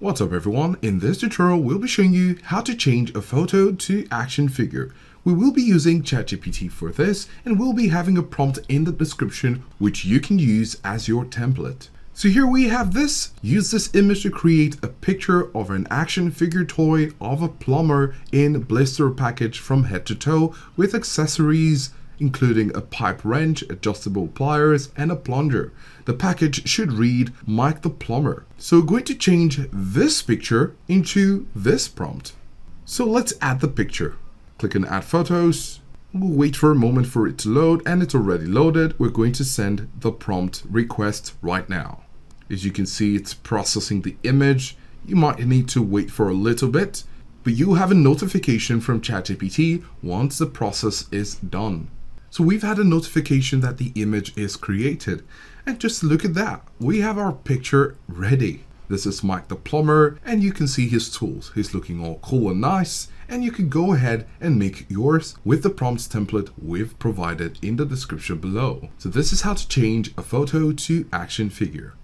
What's up everyone, in this tutorial we'll be showing you how to change a photo to action figure. We will be using ChatGPT for this and we'll be having a prompt in the description which you can use as your template. So here we have this. Use this image to create a picture of an action figure toy of a plumber in blister package from head to toe with accessories including a pipe wrench, adjustable pliers, and a plunger. The package should read Mike the Plumber. So we're going to change this picture into this prompt. So let's add the picture. Click on Add Photos. We'll wait for a moment for it to load, and it's already loaded. We're going to send the prompt request right now. As you can see, it's processing the image. You might need to wait for a little bit, but you'll have a notification from ChatGPT once the process is done. So we've had a notification that the image is created, and just look at that. We have our picture ready. This is Mike the Plumber, and you can see his tools. He's looking all cool and nice, and you can go ahead and make yours with the prompts template we've provided in the description below. So this is how to change a photo to action figure.